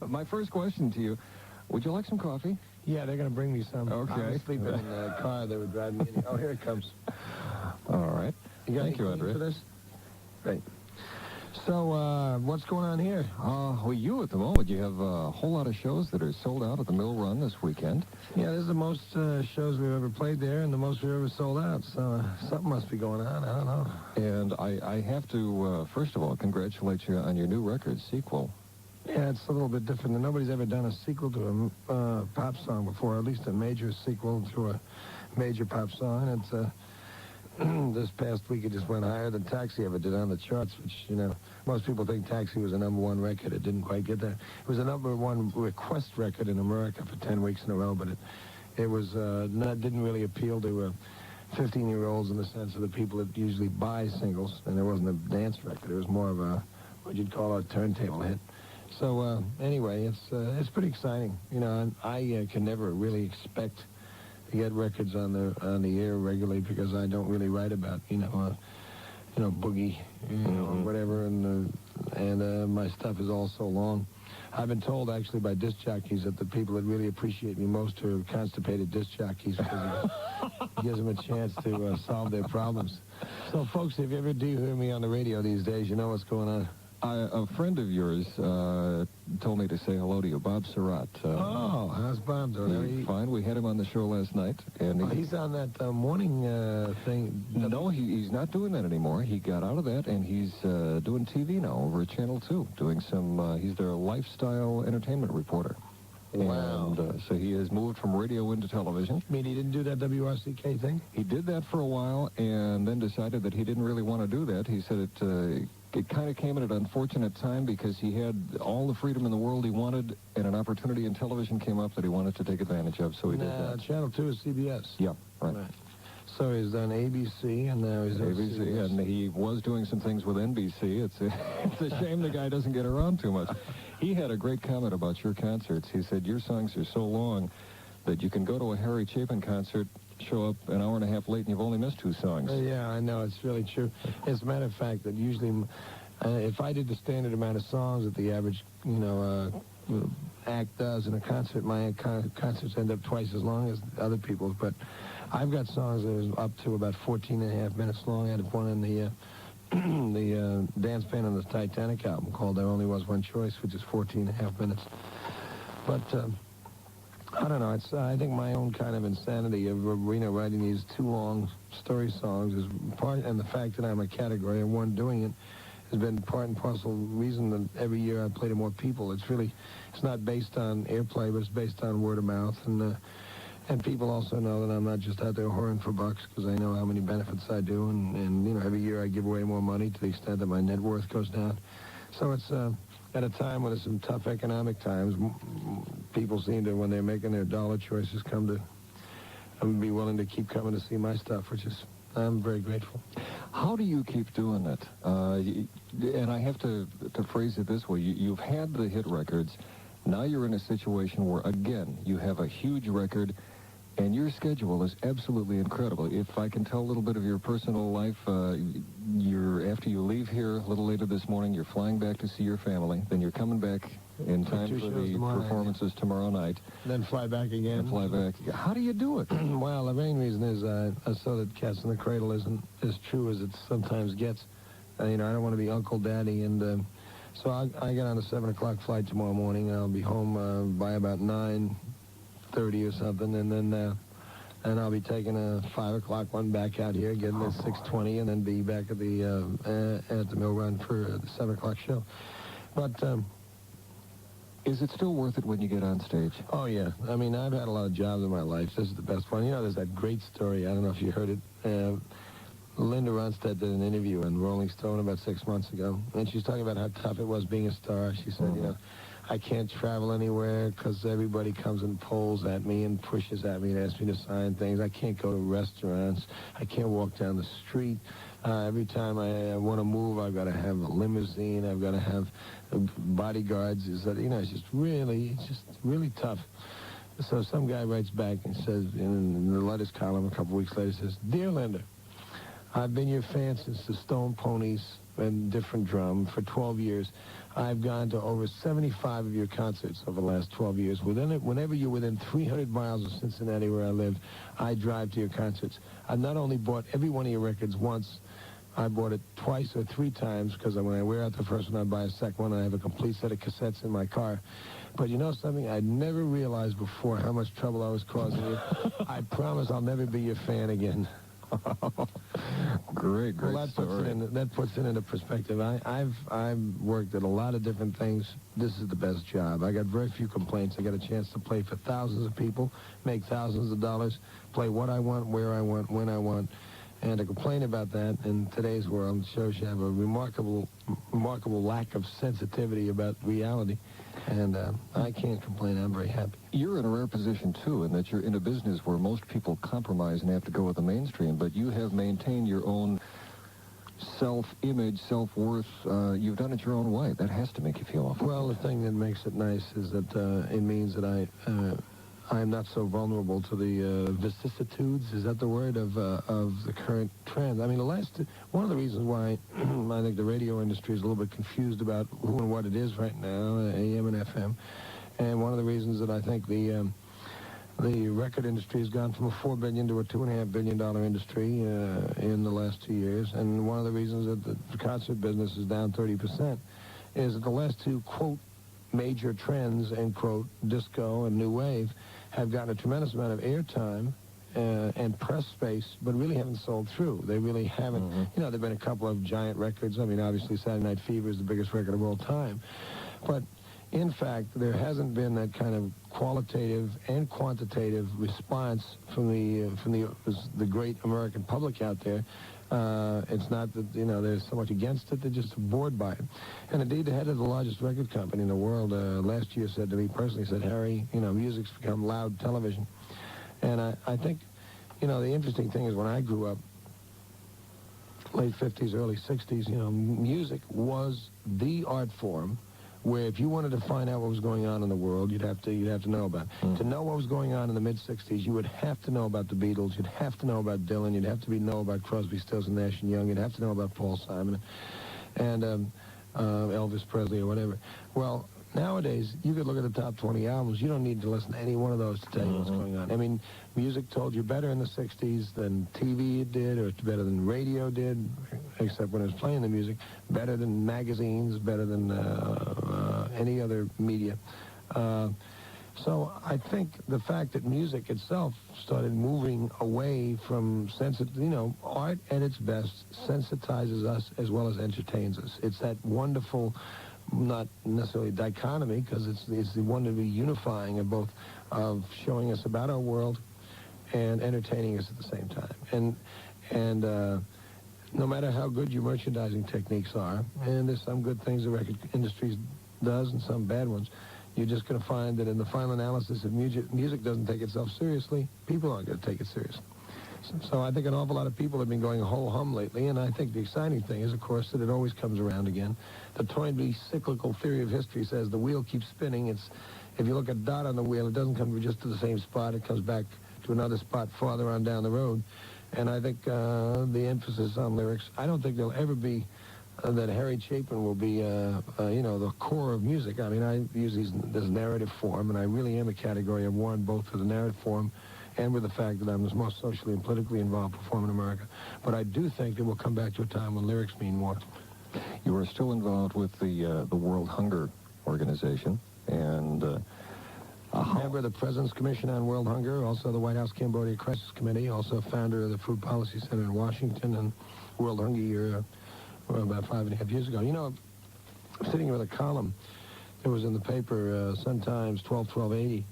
My first question to you, would you like some coffee? Yeah, they're going to bring me some. Okay. I was sleeping in the car. They were driving me in. Oh, here it comes. All right. Thank you, Andre. for this? Great. So, what's going on here? Well, you at the moment, you have a whole lot of shows that are sold out at the Mill Run this weekend. Yeah, this is the most shows we've ever played there and the most we've ever sold out. So, something must be going on. I don't know. And I have to, first of all, congratulate you on your new record, Sequel. Yeah, it's a little bit different. Nobody's ever done a sequel to a pop song before, at least a major sequel to a major pop song. It's this past week it just went higher than Taxi ever did on the charts, which, you know, most people think Taxi was a #1 record. It didn't quite get there. It was a #1 request record in America for 10 weeks in a row, but it was didn't really appeal to 15-year-olds in the sense of the people that usually buy singles, and it wasn't a dance record. It was more of a, what you'd call a turntable hit. So, anyway, it's pretty exciting. You know, I can never really expect to get records on the air regularly because I don't really write about, boogie, or whatever, and my stuff is all so long. I've been told, actually, by disc jockeys that the people that really appreciate me most are constipated disc jockeys because it gives them a chance to solve their problems. So, folks, if you ever do hear me on the radio these days, you know what's going on. A friend of yours told me to say hello to you, Bob Surratt. Oh, how's Bob doing? He's fine. We had him on the show last night. And he's on that morning thing. No, he's not doing that anymore. He got out of that, and he's doing TV now over at Channel 2, doing some, he's their lifestyle entertainment reporter. Wow. And so he has moved from radio into television. You mean he didn't do that WRCK thing? He did that for a while and then decided that he didn't really want to do that. He said it kind of came at an unfortunate time because he had all the freedom in the world he wanted, and an opportunity in television came up that he wanted to take advantage of, so he did that. Channel 2 is CBS. Yeah, right. So he's done ABC, and now he's on ABC, CBS. and he was doing some things with NBC. It's a shame the guy doesn't get around too much. He had a great comment about your concerts. He said, your songs are so long that you can go to a Harry Chapin concert, show up an hour and a half late, and you've only missed 2 songs. Yeah, I know. It's really true. As a matter of fact, that usually, if I did the standard amount of songs that the average, act does in a concert, my concerts end up twice as long as other people's. But I've got songs that are up to about 14 and a half minutes long. I had one in the the dance band on the Titanic album called There Only Was One Choice, which is 14 and a half minutes. But I don't know. It's I think my own kind of insanity of writing these too long story songs is part, and the fact that I'm a Category 1 doing it has been part and parcel reason that every year I play to more people. It's not based on airplay, but it's based on word of mouth, and people also know that I'm not just out there whoring for bucks because I know how many benefits I do, and every year I give away more money to the extent that my net worth goes down. So it's at a time when there's some tough economic times, people seem to, when they're making their dollar choices, come to be willing to keep coming to see my stuff, which is, I'm very grateful. How do you keep doing it? And I have to phrase it this way. You've had the hit records. Now you're in a situation where, again, you have a huge record, and your schedule is absolutely incredible. If I can tell a little bit of your personal life, after you leave here a little later this morning, you're flying back to see your family. Then you're coming back in time for the performances tomorrow night. Then fly back again. And fly back. How do you do it? Well, the main reason is so that Cats in the Cradle isn't as true as it sometimes gets. I don't want to be Uncle Daddy, and so I get on a 7 o'clock flight tomorrow morning. I'll be home by about 9:30 or something, and then and I'll be taking a 5 o'clock one back out here, getting at 6:20, and then be back at the Mill Run for the 7 o'clock show. But is it still worth it when you get on stage? Oh, yeah. I mean, I've had a lot of jobs in my life. This is the best one. There's that great story. I don't know if you heard it. Linda Ronstadt did an interview in Rolling Stone about 6 months ago, and she's talking about how tough it was being a star. She said, I can't travel anywhere because everybody comes and pulls at me and pushes at me and asks me to sign things. I can't go to restaurants. I can't walk down the street. Every time I want to move, I've got to have a limousine. I've got to have bodyguards. It's just really tough. So some guy writes back and says, in the letters column a couple weeks later, says, Dear Linda, I've been your fan since the Stone Ponies and different drum for 12 years. I've gone to over 75 of your concerts over the last 12 years. Whenever you're within 300 miles of Cincinnati, where I live, I drive to your concerts. I've not only bought every one of your records once, I bought it twice or three times, because when I wear out the first one, I buy a second one, and I have a complete set of cassettes in my car. But you know something? I'd never realized before how much trouble I was causing you. I promise I'll never be your fan again. Great Well, story. that puts it into perspective. I've worked at a lot of different things. This is the best job. I got very few complaints. I got a chance to play for thousands of people, make thousands of dollars, play what I want, where I want, when I want. And to complain about that in today's world shows you have a remarkable lack of sensitivity about reality. And I can't complain. I'm very happy. You're in a rare position, too, in that you're in a business where most people compromise and have to go with the mainstream, but you have maintained your own self-image, self-worth. You've done it your own way. That has to make you feel awful. Well, the thing that makes it nice is that it means that I am not so vulnerable to the vicissitudes, is that the word, of the current trend. I mean, one of the reasons why I think the radio industry is a little bit confused about who and what it is right now, AM and FM, and one of the reasons that I think the record industry has gone from a $4 billion to a $2.5 billion industry in the last 2 years, and one of the reasons that the concert business is down 30% is that the last two, quote, major trends, end quote, disco and new wave, have gotten a tremendous amount of airtime and press space, but really haven't sold through. They really haven't. Mm-hmm. You know, there have been a couple of giant records. I mean, obviously, Saturday Night Fever is the biggest record of all time. But, in fact, there hasn't been that kind of qualitative and quantitative response from the great American public out there. It's not that, you know, there's so much against it, they're just bored by it. And indeed, the head of the largest record company in the world last year said to me personally, said, Harry, you know, music's become loud television. And I think, you know, the interesting thing is when I grew up, late 50s, early 60s, you know, music was the art form where if you wanted to find out what was going on in the world, you'd have to know about it. Mm. To know what was going on in the mid-60s, you would have to know about the Beatles, you'd have to know about Dylan, you'd have to know about Crosby, Stills, and Nash and Young, you'd have to know about Paul Simon and Elvis Presley or whatever. Well, nowadays, you could look at the top 20 albums. You don't need to listen to any one of those to tell you what's going on. I mean, music told you better in the 60s than TV did, or better than radio did, except when it was playing the music, better than magazines, better than any other media. So I think the fact that music itself started moving away from art at its best sensitizes us as well as entertains us. It's that wonderful, not necessarily dichotomy, because it's the wonderfully unifying of both, of showing us about our world and entertaining us at the same time. And no matter how good your merchandising techniques are, and there's some good things the record industry does and some bad ones, you're just going to find that in the final analysis, if music doesn't take itself seriously, people aren't going to take it seriously. So I think an awful lot of people have been going ho-hum lately, and I think the exciting thing is, of course, that it always comes around again. The Toynbee cyclical theory of history says the wheel keeps spinning. If you look at a dot on the wheel, it doesn't come just to the same spot. It comes back to another spot farther on down the road. And I think the emphasis on lyrics, I don't think there'll ever be that Harry Chapin will be, the core of music. I mean, I use this narrative form, and I really am a category of one, both for the narrative form and with the fact that I'm the most socially and politically involved performer in America. But I do think that we'll come back to a time when lyrics mean more. You are still involved with the World Hunger Organization, and member of the President's Commission on World Hunger, also the White House Cambodia Crisis Committee, also founder of the Food Policy Center in Washington, and World Hunger Year about 5.5 years ago. You know, I'm sitting with a column that was in the paper, Sun-Times, 12/12/80,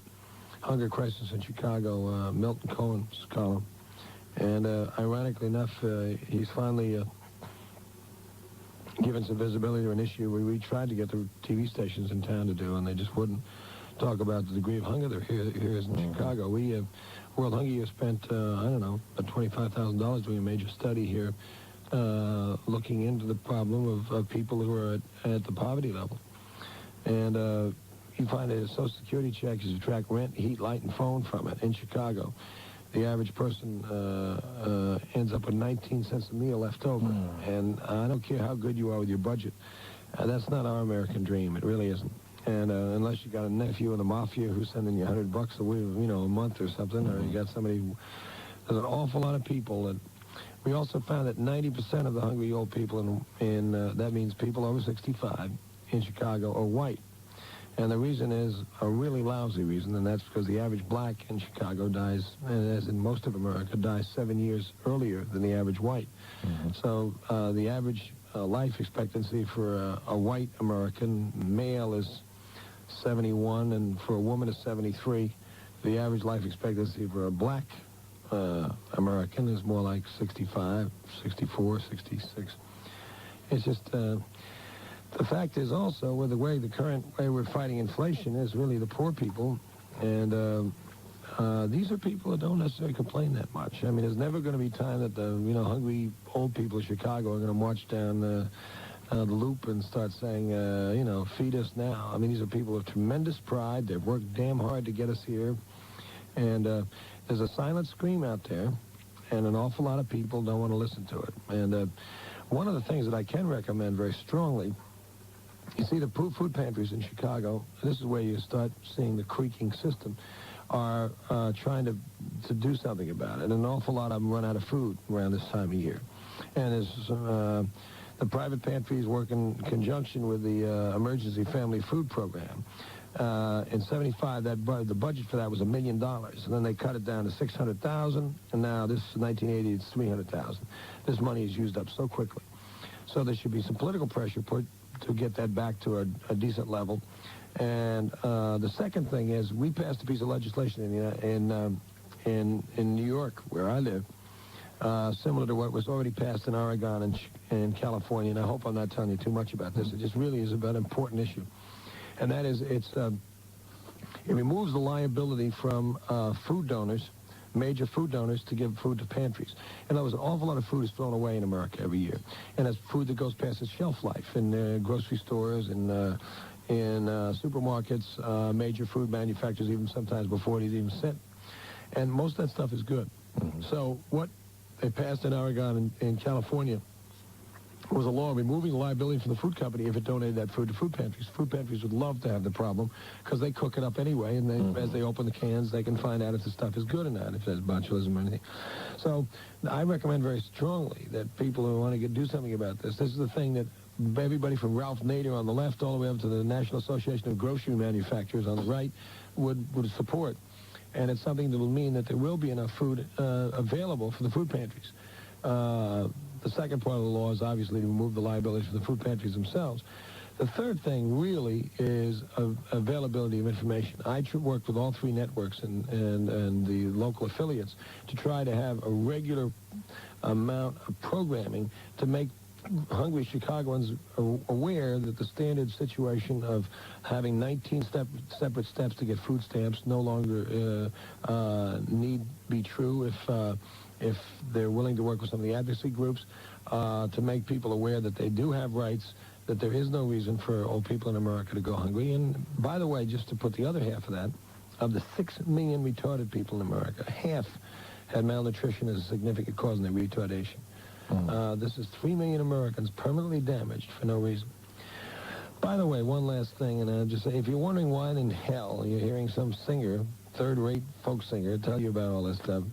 Hunger Crisis in Chicago, Milton Cohen's column. And ironically enough, he's finally given some visibility to an issue we tried to get the TV stations in town to do, and they just wouldn't talk about the degree of hunger there here is in Chicago. World Hunger Year spent, about $25,000 doing a major study here, looking into the problem of people who are at the poverty level. And you find that a Social Security check is to track rent, heat, light, and phone from it in Chicago. the average person ends up with 19 cents a meal left over. And I don't care how good you are with your budget. That's not our American dream. It really isn't. And unless you got a nephew in the mafia who's sending you $100 a week, a month or something, or you got somebody, there's an awful lot of people that. We also found that 90% of the hungry old people in that means people over 65 in Chicago are white. And the reason is a really lousy reason, and that's because the average black in Chicago dies, as in most of America, dies 7 years earlier than the average white. So the average life expectancy for a white American male is 71, and for a woman is 73. The average life expectancy for a black American is more like 65, 64, 66. It's just, the fact is also, with the current way we're fighting inflation is really the poor people, and these are people that don't necessarily complain that much. I mean, there's never going to be time that the, hungry old people of Chicago are going to march down the loop and start saying, feed us now. I mean, these are people of tremendous pride. They've worked damn hard to get us here, and there's a silent scream out there, and an awful lot of people don't want to listen to it. And one of the things that I can recommend very strongly, you see the food pantries in Chicago, this is where you start seeing the creaking system, are trying to do something about it. And an awful lot of them run out of food around this time of year. And there's the private pantries work in conjunction with the Emergency Family Food Program. In '75, the budget for that was $1 million, and then they cut it down to $600,000, and now this 1980, it's $300,000. This money is used up so quickly. So there should be some political pressure put to get that back to a decent level. And the second thing is, we passed a piece of legislation in New York, where I live, similar to what was already passed in Oregon and California. And I hope I'm not telling you too much about this. It just really is about an important issue. And that is, it removes the liability from food donors, major food donors, to give food to pantries. In other words, an awful lot of food is thrown away in America every year. And it's food that goes past its shelf life in grocery stores, in supermarkets, major food manufacturers, even sometimes before it is even sent. And most of that stuff is good. So what they passed in Oregon and California was a law removing the liability from the food company if it donated that food to food pantries. Food pantries would love to have the problem because they cook it up anyway, and as they open the cans, they can find out if the stuff is good or not, if there's botulism or anything. So I recommend very strongly that people who want to do something about this is the thing that everybody from Ralph Nader on the left all the way up to the National Association of Grocery Manufacturers on the right would support. And it's something that will mean that there will be enough food available for the food pantries. The second part of the law is obviously to remove the liabilities for the food pantries themselves. The third thing really is availability of information. I worked with all three networks and the local affiliates to try to have a regular amount of programming to make hungry Chicagoans aware that the standard situation of having 19 separate steps to get food stamps no longer need be true if they're willing to work with some of the advocacy groups to make people aware that they do have rights, that there is no reason for old people in America to go hungry. And by the way, just to put the other half of that, of the 6 million retarded people in America, half had malnutrition as a significant cause in their retardation. This is 3 million Americans permanently damaged for no reason. By the way, one last thing, and I'll just say, if you're wondering why in hell you're hearing some singer, third-rate folk singer, tell you about all this stuff,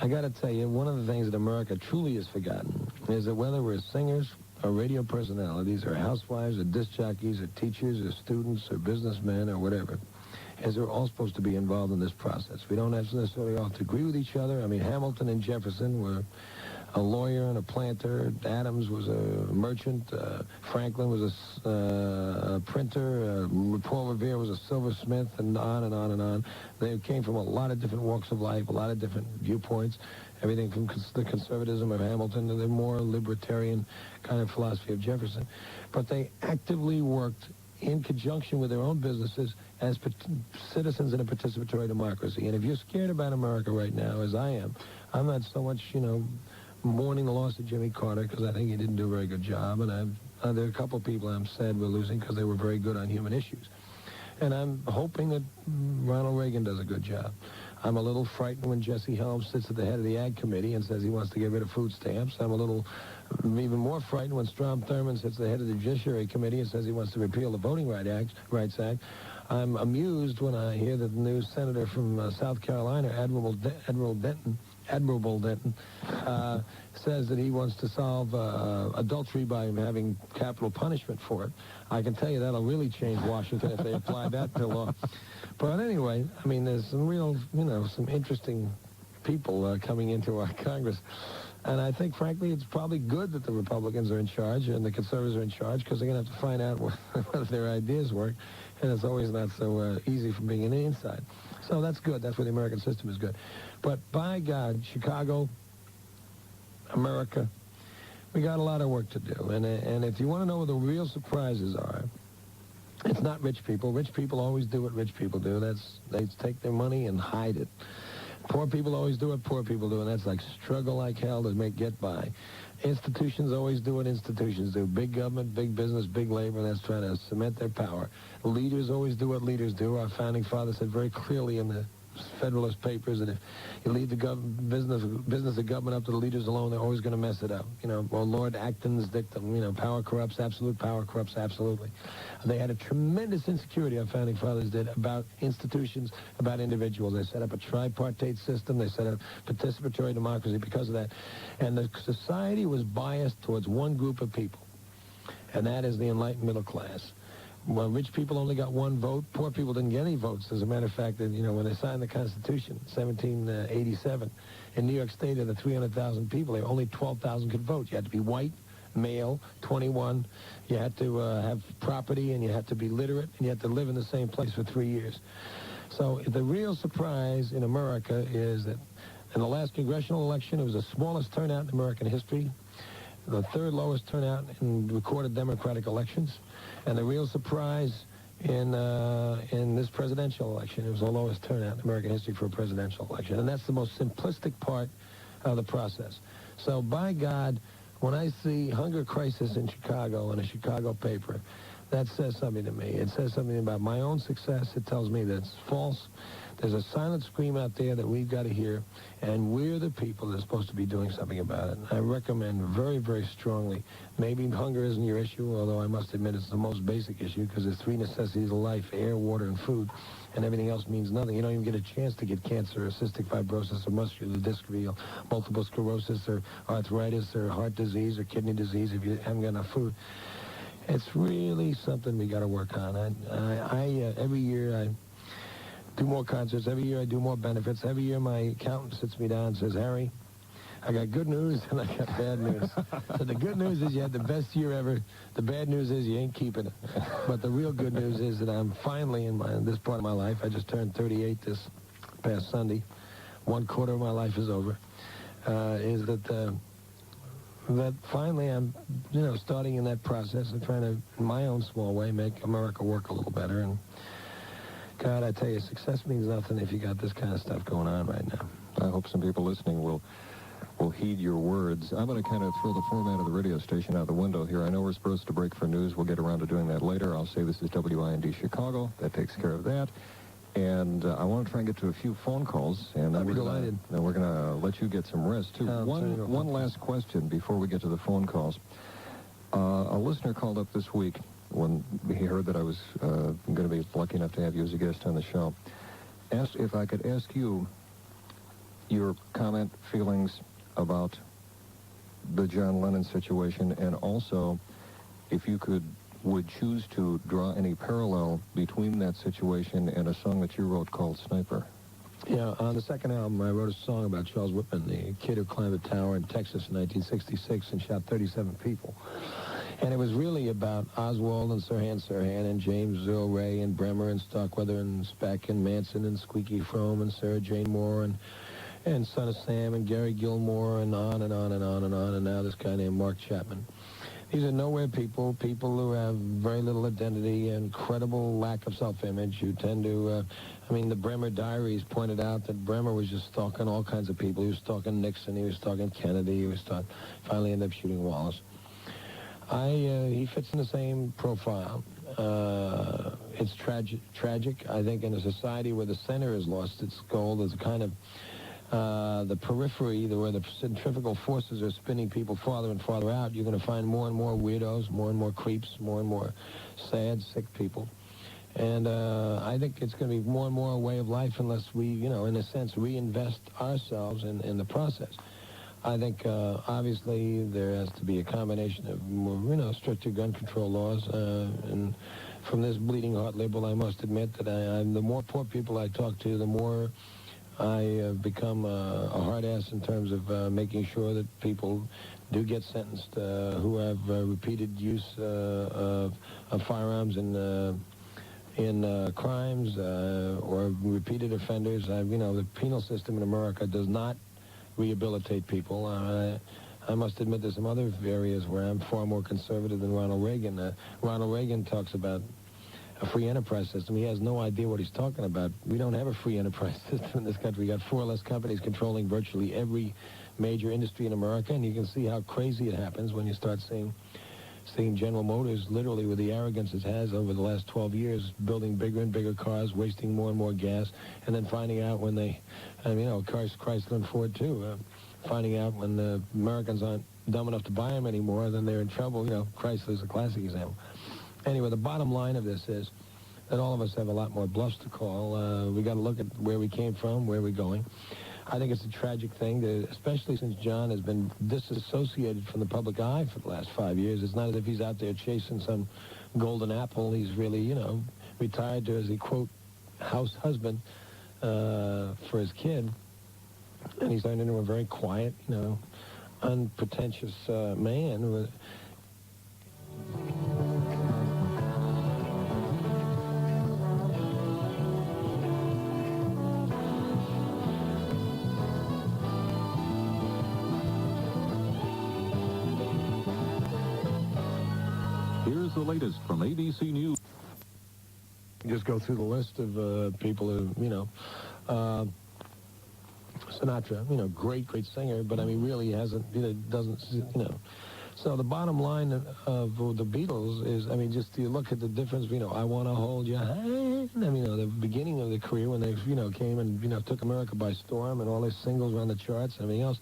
I got to tell you, one of the things that America truly has forgotten is that whether we're singers or radio personalities or housewives or disc jockeys or teachers or students or businessmen or whatever, is we're all supposed to be involved in this process. We don't necessarily have to agree with each other. I mean, Hamilton and Jefferson were a lawyer and a planter. Adams was a merchant. Franklin was a printer. Paul Revere was a silversmith, and on and on and on. They came from a lot of different walks of life, a lot of different viewpoints, everything from the conservatism of Hamilton to the more libertarian kind of philosophy of Jefferson. But they actively worked in conjunction with their own businesses as citizens in a participatory democracy. And if you're scared about America right now, as I am, I'm not so much, mourning the loss of Jimmy Carter because I think he didn't do a very good job. And there are a couple of people I'm sad we're losing because they were very good on human issues. And I'm hoping that Ronald Reagan does a good job. I'm a little frightened when Jesse Helms sits at the head of the Ag Committee and says he wants to get rid of food stamps. I'm a little even more frightened when Strom Thurmond sits at the head of the Judiciary Committee and says he wants to repeal the Voting Rights Act. I'm amused when I hear that the new senator from South Carolina, Admiral Denton, says that he wants to solve adultery by having capital punishment for it. I can tell you that'll really change Washington if they apply that to law. But anyway, I mean, there's some real, some interesting people coming into our Congress. And I think, frankly, it's probably good that the Republicans are in charge and the conservatives are in charge, because they're going to have to find out whether their ideas work. And it's always not so easy from being on the inside. So that's good. That's where the American system is good. But by God, Chicago, America, we got a lot of work to do. And if you want to know what the real surprises are, it's not rich people. Rich people always do what rich people do. They take their money and hide it. Poor people always do what poor people do, and that's like struggle like hell to get by. Institutions always do what institutions do. Big government, big business, big labor, and that's trying to cement their power. Leaders always do what leaders do. Our founding father said very clearly in the Federalist Papers that if you leave the business of government up to the leaders alone, they're always going to mess it up. Well, Lord Acton's dictum, power corrupts, absolute power corrupts absolutely. They had a tremendous insecurity, our founding fathers did, about institutions, about individuals. They set up a tripartite system. They set up participatory democracy because of that. And the society was biased towards one group of people, and that is the enlightened middle class. Well, rich people only got one vote. Poor people didn't get any votes. As a matter of fact, when they signed the Constitution, 1787, in New York State, of the 300,000 people, only 12,000 could vote. You had to be white, male, 21. You had to have property, and you had to be literate, and you had to live in the same place for 3 years. So the real surprise in America is that in the last congressional election, it was the smallest turnout in American history, the third lowest turnout in recorded Democratic elections. And the real surprise in this presidential election, it was the lowest turnout in American history for a presidential election. And that's the most simplistic part of the process. So, by God, when I see hunger crisis in Chicago in a Chicago paper, that says something to me. It says something about my own success. It tells me that it's false. There's a silent scream out there that we've got to hear, and we're the people that are supposed to be doing something about it. I recommend very, very strongly. Maybe hunger isn't your issue, although I must admit it's the most basic issue, because there's three necessities of life: air, water, and food, and everything else means nothing. You don't even get a chance to get cancer, or cystic fibrosis, or muscular dystrophy, or multiple sclerosis, or arthritis, or heart disease, or kidney disease if you haven't got enough food. It's really something we got to work on. Every year I do more concerts. Every year I do more benefits. Every year my accountant sits me down and says, Harry, I got good news and I got bad news. So the good news is you had the best year ever. The bad news is you ain't keeping it. But the real good news is that I'm finally in this part of my life. I just turned 38 this past Sunday. 1/4 of my life is over. That finally I'm, starting in that process and trying to, in my own small way, make America work a little better. And God, I tell you, success means nothing if you got this kind of stuff going on right now. I hope some people listening will heed your words. I'm going to kind of throw the format of the radio station out the window here. I know we're supposed to break for news. We'll get around to doing that later. I'll say this is WIND Chicago. That takes care of that. And I want to try and get to a few phone calls. And I'll be delighted. And we're going to let you get some rest, too. One last question before we get to the phone calls. A listener called up this week when he heard that I was going to be lucky enough to have you as a guest on the show. Asked if I could ask you your comment, feelings about the John Lennon situation, and also if you would choose to draw any parallel between that situation and a song that you wrote called Sniper. Yeah, on the second album, I wrote a song about Charles Whitman, the kid who climbed a tower in Texas in 1966 and shot 37 people. And it was really about Oswald and Sirhan and James Earl Ray and Bremer and Starkweather and Speck and Manson and Squeaky Fromme and Sarah Jane Moore and Son of Sam and Gary Gilmore and on and on and on and on, and now this guy named Mark Chapman. These are nowhere people who have very little identity, incredible lack of self-image, who tend to, the Bremer diaries pointed out that Bremer was just stalking all kinds of people. He was stalking Nixon, he was stalking Kennedy, finally ended up shooting Wallace. He fits in the same profile. it's tragic. I think in a society where the center has lost its goal, there's a kind of the periphery, where the centrifugal forces are spinning people farther and farther out. You're going to find more and more weirdos, more and more creeps, more and more sad, sick people. And I think it's going to be more and more a way of life unless we, in a sense, reinvest ourselves in the process. I think, obviously, there has to be a combination of more, stricter gun control laws. And from this bleeding heart liberal, I must admit that the more poor people I talk to, the more I become a hard ass in terms of making sure that people do get sentenced who have repeated use of firearms in crimes or repeated offenders. The penal system in America does not rehabilitate people. I must admit there's some other areas where I'm far more conservative than Ronald Reagan. Ronald Reagan talks about a free enterprise system. He has no idea what he's talking about. We don't have a free enterprise system in this country. We got 4 or less companies controlling virtually every major industry in America, and you can see how crazy it happens when you start seeing General Motors, literally with the arrogance it has over the last 12 years, building bigger and bigger cars, wasting more and more gas, and then finding out when Chrysler and Ford too, finding out when the Americans aren't dumb enough to buy them anymore, then they're in trouble. Chrysler's a classic example. Anyway, the bottom line of this is that all of us have a lot more bluffs to call. We got to look at where we came from, where we're going. I think it's a tragic thing, especially since John has been disassociated from the public eye for the last 5 years. It's not as if he's out there chasing some golden apple. He's really, retired to, as he quote, house husband for his kid. And he's turned into a very quiet, unpretentious man. Here's the latest from ABC News. Just go through the list of people who, Sinatra, great singer, but I mean, really doesn't. So the bottom line of the Beatles is, just you look at the difference, I Want to Hold Your Hand. The beginning of the career when they, came and, took America by storm and all their singles were on the charts and everything else.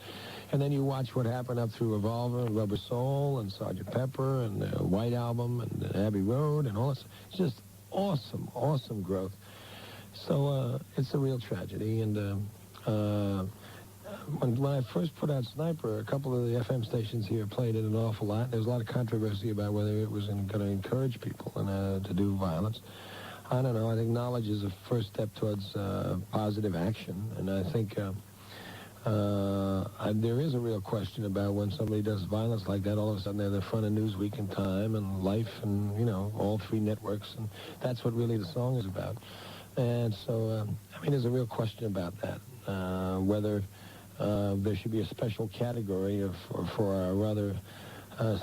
And then you watch what happened up through Revolver and Rubber Soul and Sgt. Pepper and the White Album and Abbey Road and all this. It's just awesome growth. So it's a real tragedy. And when I first put out Sniper, a couple of the FM stations here played it an awful lot. There was a lot of controversy about whether it was going to encourage people to do violence. I don't know. I think knowledge is a first step towards positive action. And I think there is a real question about when somebody does violence like that, all of a sudden they're the front of Newsweek and Time and Life and, all 3 networks. And that's what really the song is about. And so, there's a real question about that, whether there should be a special category for our rather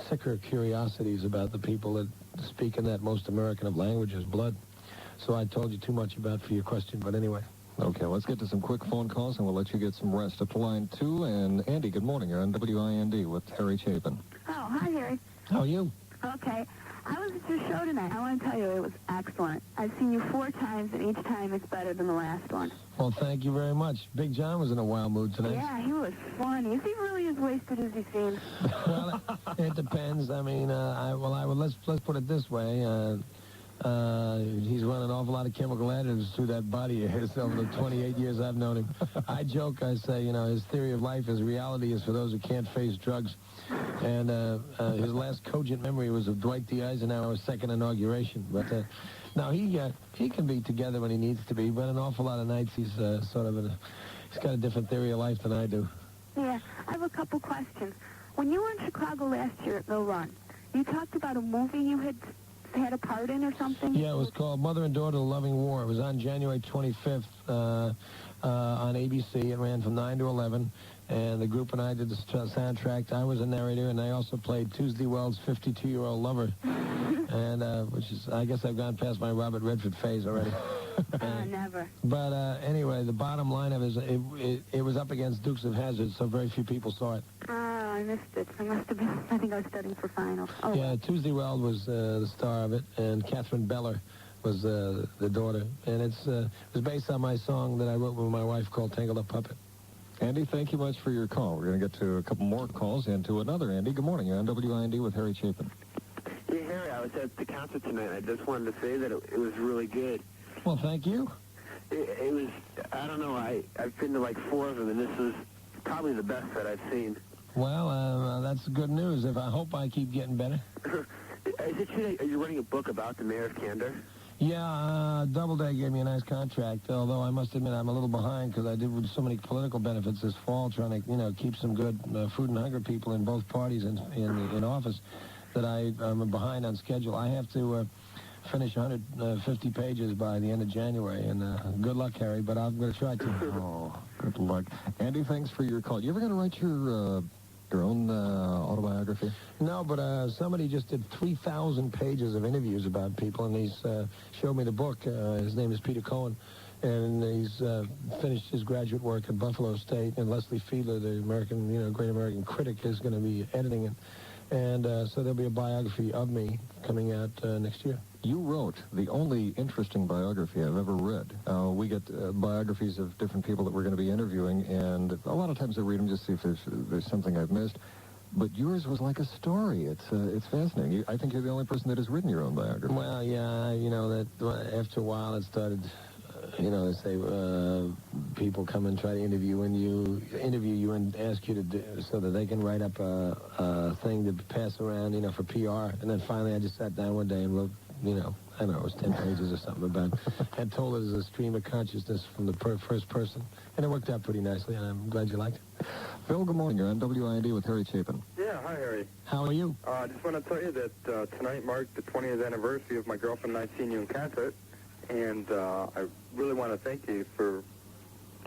sicker curiosities about the people that speak in that most American of languages, blood. So I told you too much for your question, but anyway. Okay, let's get to some quick phone calls, and we'll let you get some rest. Up to line 2, and Andy, good morning. You're on WIND with Harry Chapin. Oh, hi, Harry. How are you? Okay. I was at your show tonight. I want to tell you it was excellent. I've seen you 4 times, and each time it's better than the last one. Well, thank you very much. Big John was in a wild mood tonight. Yeah, he was funny. Is he really as wasted as he seems? Well, it depends. Let's put it this way. He's run an awful lot of chemical additives through that body of his over the 28 years I've known him. I joke, I say, his theory of life is reality is for those who can't face drugs. And his last cogent memory was of Dwight D. Eisenhower's second inauguration. But now he can be together when he needs to be, but an awful lot of nights he's he's got a different theory of life than I do. Yeah, I have a couple questions. When you were in Chicago last year at Mill Run, you talked about a movie you had a part in or something? Yeah, it was called Mother and Daughter, The Loving War. It was on January 25th on ABC. It ran from 9 to 11, and the group and I did the soundtrack. I was a narrator, and I also played Tuesday Wells' 52-year-old lover, and which is, I guess I've gone past my Robert Redford phase already. Never. But anyway, the bottom line of it is it was up against Dukes of Hazzard, so very few people saw it. I missed it. I must have been, I think I was studying for finals. Oh. Yeah, Tuesday Weld was the star of it, and Catherine Beller was the daughter. And it was based on my song that I wrote with my wife called Tangled Up Puppet. Andy, thank you much for your call. We're going to get to a couple more calls and to another Andy. Good morning. You're on WIND with Harry Chapin. Hey, Harry, I was at the concert tonight. I just wanted to say that it was really good. Well, thank you. It was, I don't know, I've been to like 4 of them, and this was probably the best that I've seen. Well, that's good news. I hope I keep getting better. Is it true that are you writing a book about the mayor of Candor? Yeah, Doubleday gave me a nice contract, although I must admit I'm a little behind because I did with so many political benefits this fall trying to, keep some good food and hunger people in both parties in office that I'm behind on schedule. I have to finish 150 pages by the end of January, and good luck, Harry, but I'm going to try to. Oh, good luck. Andy, thanks for your call. You ever going to write your own autobiography? No, but somebody just did 3,000 pages of interviews about people, and he's showed me the book. His name is Peter Cohen, and he's finished his graduate work at Buffalo State, and Leslie Fiedler, the American, great American critic, is going to be editing it. And so there'll be a biography of me coming out next year. You wrote the only interesting biography I've ever read. We get biographies of different people that we're going to be interviewing, and a lot of times I read them just to see if there's something I've missed. But yours was like a story. It's fascinating. I think you're the only person that has written your own biography. Well, yeah, that after a while it started, they say people come and try to interview you and ask you to do so that they can write up a thing to pass around, for PR. And then finally I just sat down one day and wrote, I don't know, it was 10 pages or something about, and told it as a stream of consciousness from the first person. And it worked out pretty nicely, and I'm glad you liked it. Phil, good morning. You're on WIND with Harry Chapin. Yeah, hi, Harry. How are you? I just want to tell you that tonight marked the 20th anniversary of my girlfriend and I seeing you in concert, and I really want to thank you for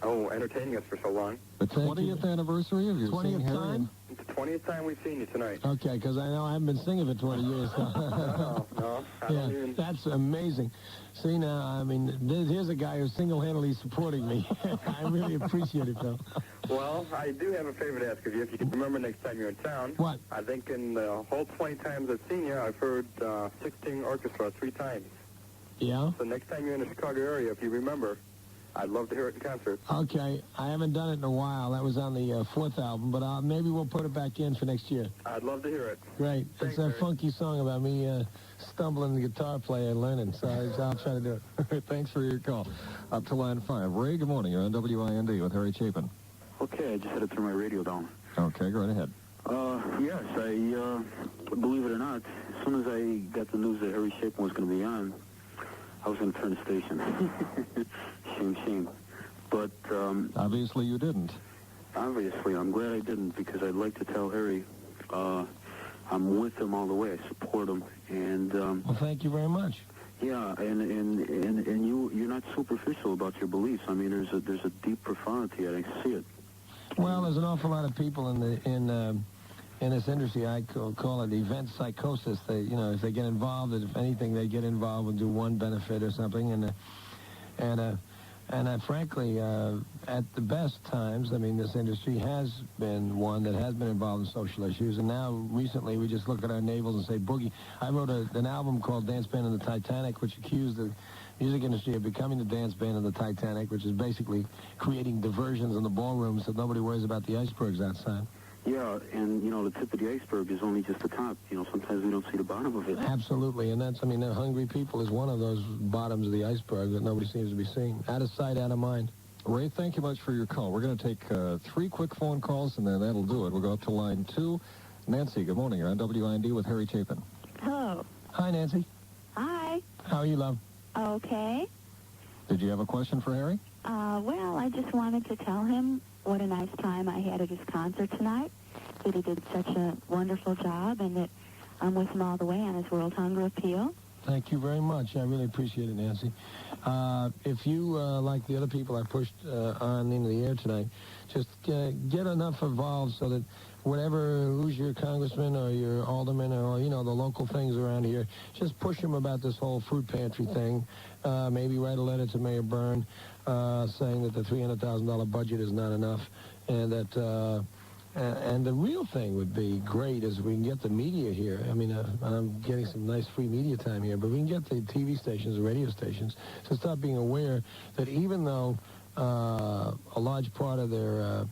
entertaining us for so long. The 20th anniversary of your 20th Harry time? It's the 20th time we've seen you tonight. Okay, because I know I haven't been singing for 20 years. So. No, I don't Yeah, even... that's amazing. See, now, I mean, here's a guy who's single-handedly supporting me. I really appreciate it, though. Well, I do have a favor to ask of you. If you can remember next time you're in town. What? I think in the whole 20 times I've seen you, I've heard 16 orchestra 3 times. Yeah? So next time you're in the Chicago area, if you remember, I'd love to hear it in concert. Okay, I haven't done it in a while. That was on the 4th album, but maybe we'll put it back in for next year. I'd love to hear it. Great. Thanks, It's a Harry. funky song about me stumbling the guitar player and learning, so I'll try to do it. Thanks for your call. Up to line 5. Ray, good morning. You're on WIND with Harry Chapin. Okay, I just had to turn my radio down. Okay, go right ahead. Yes, I, believe it or not, as soon as I got the news that Harry Chapin was going to be on, I was going to turn the station. Shame. But, Obviously you didn't. obviously, I'm glad I didn't, because I'd like to tell Harry, I'm with him all the way. I support him, and, Well, thank you very much. yeah, and you're not superficial about your beliefs. I mean, there's a deep profundity. I see it. Well, there's an awful lot of people in this industry. I call it event psychosis. They, if they get involved, if anything, they get involved and do one benefit or something. And frankly, at the best times, I mean, this industry has been one that has been involved in social issues. And now, recently, we just look at our navels and say boogie. I wrote an album called Dance Band of the Titanic, which accused the music industry of becoming the dance band of the Titanic, which is basically creating diversions in the ballroom so nobody worries about the icebergs outside. Yeah, and, the tip of the iceberg is only just the top. Sometimes we don't see the bottom of it. Absolutely, and that's, the hungry people is one of those bottoms of the iceberg that nobody seems to be seeing. Out of sight, out of mind. Ray, thank you much for your call. We're going to take 3 quick phone calls, and then that'll do it. We'll go up to line 2. Nancy, good morning. You're on WIND with Harry Chapin. Hello. Hi, Nancy. Hi. How are you, love? Okay. Did you have a question for Harry? Well, I just wanted to tell him what a nice time I had at his concert tonight, that he did such a wonderful job, and that I'm with him all the way on his World Hunger Appeal. Thank you very much. I really appreciate it, Nancy. If you, like the other people I pushed on into the air tonight, just get enough involved so that who's your congressman or your alderman or, the local things around here, just push them about this whole fruit pantry thing. Maybe write a letter to Mayor Byrne saying that the $300,000 budget is not enough and that And the real thing would be great is we can get the media here. I mean, I'm getting some nice free media time here, but we can get the TV stations, the radio stations, to start being aware that even though a large part of their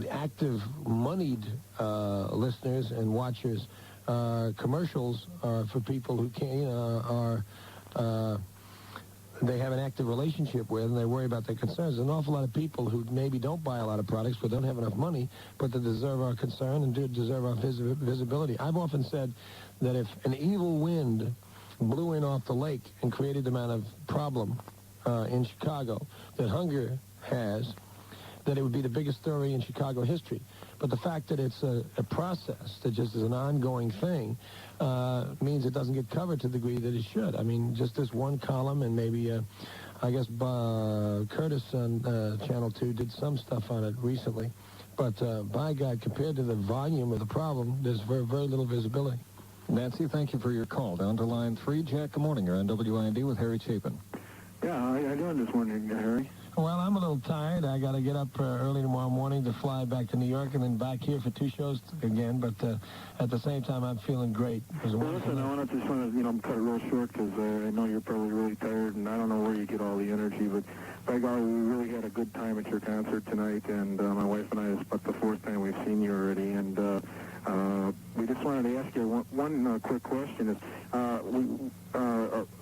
active, moneyed listeners and watchers, commercials are for people who can't, they have an active relationship with, and they worry about their concerns. There's an awful lot of people who maybe don't buy a lot of products but don't have enough money, but they deserve our concern and do deserve our visibility. I've often said that if an evil wind blew in off the lake and created the amount of problem in Chicago that hunger has, that it would be the biggest story in Chicago history. But the fact that it's a process that just is an ongoing thing means it doesn't get covered to the degree that it should. I mean, just this one column, and maybe, I guess, Curtis on Channel 2 did some stuff on it recently. But by God, compared to the volume of the problem, there's very, very little visibility. Nancy, thank you for your call. Down to line 3. Jack, good morning. You're on WIND with Harry Chapin. Yeah, how you doing this morning, Harry? Well, I'm a little tired. I got to get up early tomorrow morning to fly back to New York and then back here for 2 shows again. But at the same time, I'm feeling great. Well, listen, I just want to, cut it real short because I know you're probably really tired, and I don't know where you get all the energy. But by golly, we really had a good time at your concert tonight, and my wife and I, it's about the 4th time we've seen you already, and we just wanted to ask you one quick question. Is we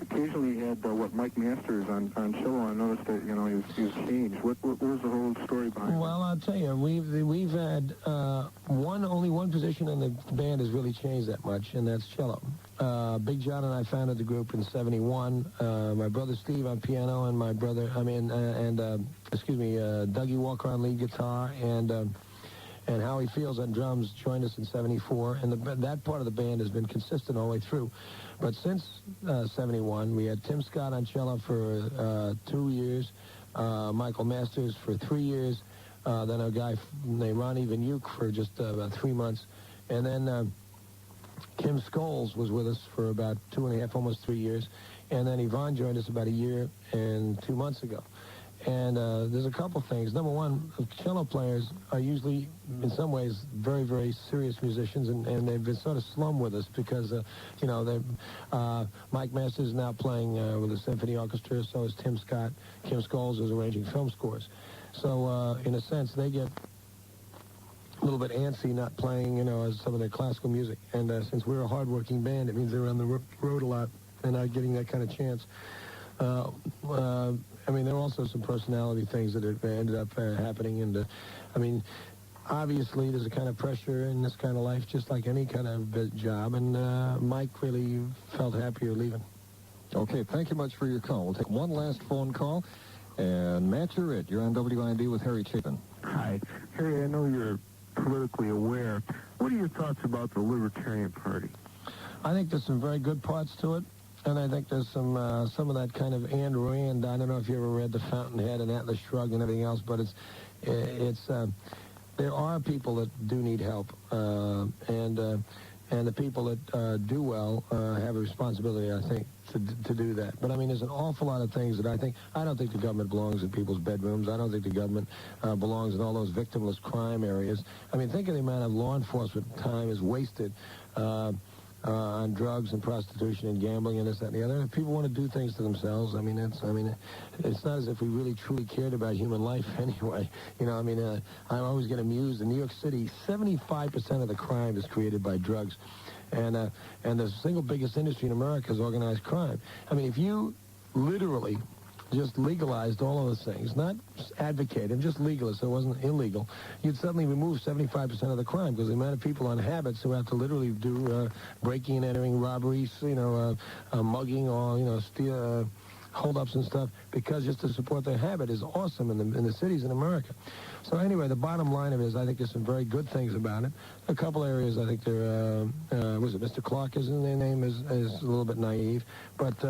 occasionally had Mike Masters on cello. I noticed that he was changed. What was the whole story behind it? Well, I'll tell you, we've had only one position in the band has really changed that much, and that's cello. Big John and I founded the group in '71. My brother Steve on piano, and my brother, Dougie Walker on lead guitar, and Howie Fields on drums joined us in '74, and that part of the band has been consistent all the way through. But since '71, we had Tim Scott on cello for 2 years, Michael Masters for 3 years, then a guy named Ronnie Vinyuk for just about 3 months, and then Kim Scholes was with us for about 2.5, almost 3 years, and then Yvonne joined us about 1 year and 2 months ago. And there's a couple things. Number one, cello players are usually, in some ways, very, very serious musicians, and they've been sort of slummed with us because, Mike Masters is now playing with the symphony orchestra, so is Tim Scott. Kim Scholes is arranging film scores. So, in a sense, they get a little bit antsy not playing, as some of their classical music. And since we're a hard-working band, it means they're on the road a lot and not getting that kind of chance. There are also some personality things that have ended up happening, and obviously there's a kind of pressure in this kind of life, just like any kind of job, and Mike really felt happier leaving. Okay, thank you much for your call. We'll take one last phone call, and Matt, you're it. You're on WIND with Harry Chapin. Hi. Harry, I know you're politically aware. What are your thoughts about the Libertarian Party? I think there's some very good parts to it. And I think there's some of that kind of Ayn Rand. I don't know if you ever read The Fountainhead and Atlas Shrugged and everything else, but there are people that do need help, and the people that do well have a responsibility, I think, to do that. But there's an awful lot of things that I don't think the government belongs in people's bedrooms. I don't think the government belongs in all those victimless crime areas. Think of the amount of law enforcement time is wasted on drugs and prostitution and gambling and this, that, and the other. If people want to do things to themselves, it's not as if we really truly cared about human life anyway. I always get amused. In New York City, 75% of the crime is created by drugs. And the single biggest industry in America is organized crime. If you literally just legalized all of those things, not advocate them, just legalized so it wasn't illegal, you'd suddenly remove 75% of the crime, because the amount of people on habits who have to literally do breaking and entering, robberies, mugging, or steal, hold-ups and stuff, because just to support their habit is awesome in the cities in America. So anyway, the bottom line of it is I think there's some very good things about it. A couple areas I think they're, Mr. Clark, isn't their name, is a little bit naive, but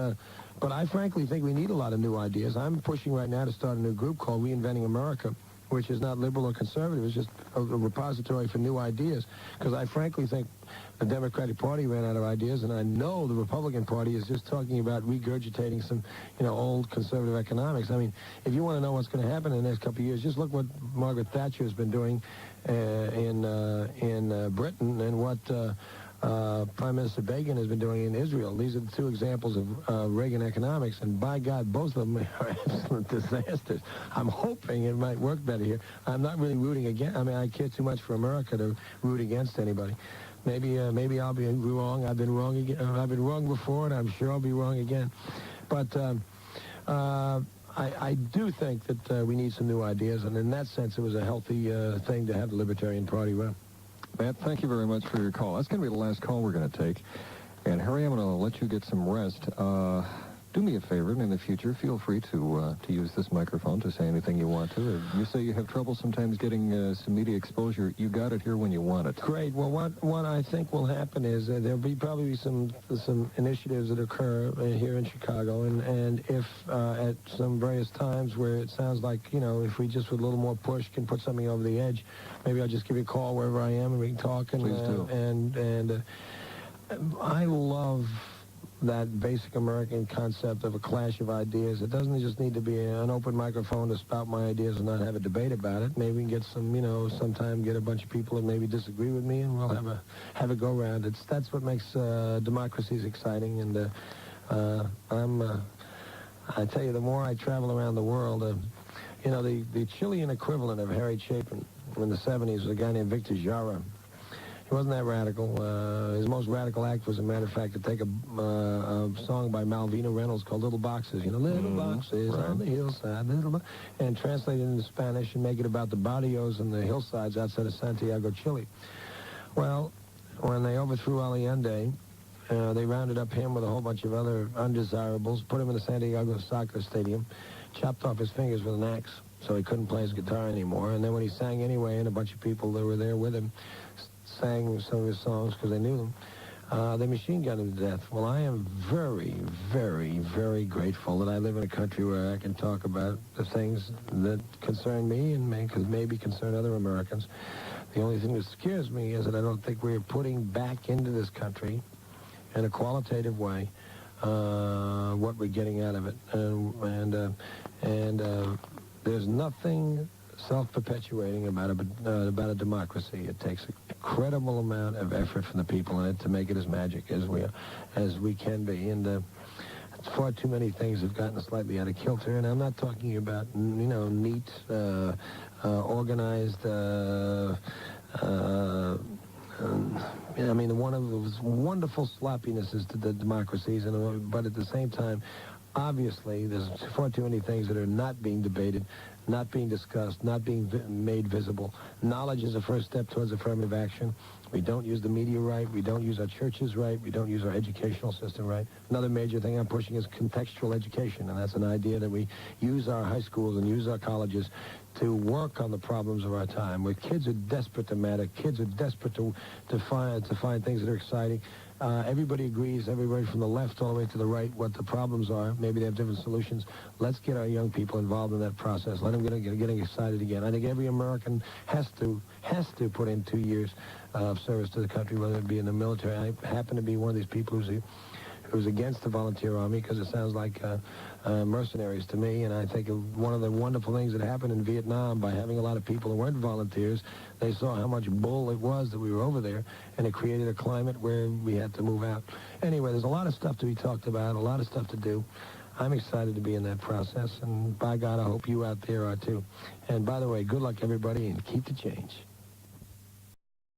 I frankly think we need a lot of new ideas. I'm pushing right now to start a new group called Reinventing America, which is not liberal or conservative. It's just a repository for new ideas, because I frankly think the Democratic Party ran out of ideas, and I know the Republican Party is just talking about regurgitating some, old conservative economics. If you want to know what's going to happen in the next couple of years, just look what Margaret Thatcher has been doing in Britain and what Prime Minister Begin has been doing in Israel. These are the two examples of Reagan economics, and by God, both of them are absolute disasters. I'm hoping it might work better here. I'm not really rooting against. I mean, I care too much for America to root against anybody. Maybe I'll be wrong. I've been wrong again. I've been wrong before, and I'm sure I'll be wrong again. But I do think that we need some new ideas, and in that sense, it was a healthy thing to have the Libertarian Party run. Matt, thank you very much for your call. That's going to be the last call we're going to take. And Harry, I'm going to let you get some rest. Do me a favor, and in the future, feel free to use this microphone to say anything you want to. You say you have trouble sometimes getting some media exposure. You got it here when you want it. Great. Well, what I think will happen is there'll be probably some initiatives that occur here in Chicago, and if at some various times where it sounds like, if we just with a little more push can put something over the edge, maybe I'll just give you a call wherever I am and we can talk. And, please do. And I love that basic American concept of a clash of ideas. It doesn't just need to be an open microphone to spout my ideas and not have a debate about it. Maybe we can get some, sometime get a bunch of people that maybe disagree with me, and we'll have a go-round. That's what makes democracies exciting. And I tell you, the more I travel around the world, the Chilean equivalent of Harry Chapin in the 70s was a guy named Victor Jara. He wasn't that radical. His most radical act was, as a matter of fact, to take a song by Malvina Reynolds called Little Boxes. Little boxes on the hillside, and translate it into Spanish and make it about the barrios and the hillsides outside of Santiago, Chile. Well, when they overthrew Allende, they rounded up him with a whole bunch of other undesirables, put him in the Santiago Soccer Stadium, chopped off his fingers with an axe so he couldn't play his guitar anymore. And then when he sang anyway, and a bunch of people that were there with him sang some of his songs because they knew them, they machine gunned him to death. Well, I am very, very, very grateful that I live in a country where I can talk about the things that concern me and maybe concern other Americans. The only thing that scares me is that I don't think we're putting back into this country in a qualitative way what we're getting out of it. And there's nothing self-perpetuating about a democracy. It takes an incredible amount of effort from the people in it to make it as magic as we can be. And far too many things have gotten slightly out of kilter. And I'm not talking about neat, organized. One of those wonderful sloppinesses to the democracies, but at the same time, obviously, there's far too many things that are not being debated, not being discussed, not being made visible. Knowledge is a first step towards affirmative action. We don't use the media right. We don't use our churches right. We don't use our educational system right. Another major thing I'm pushing is contextual education, and that's an idea that we use our high schools and use our colleges to work on the problems of our time, where kids are desperate to matter. Kids are desperate to find things that are exciting. Everybody agrees, everybody from the left all the way to the right, what the problems are. Maybe they have different solutions. Let's get our young people involved in that process. Let them getting excited again. I think every American has to put in 2 years of service to the country, whether it be in the military. I happen to be one of these people who's against the volunteer army because it sounds like mercenaries to me. And I think one of the wonderful things that happened in Vietnam by having a lot of people who weren't volunteers, they saw how much bull it was that we were over there, and it created a climate where we had to move out. Anyway, there's a lot of stuff to be talked about, a lot of stuff to do. I'm excited to be in that process, and by God, I hope you out there are too. And by the way, good luck, everybody, and keep the change.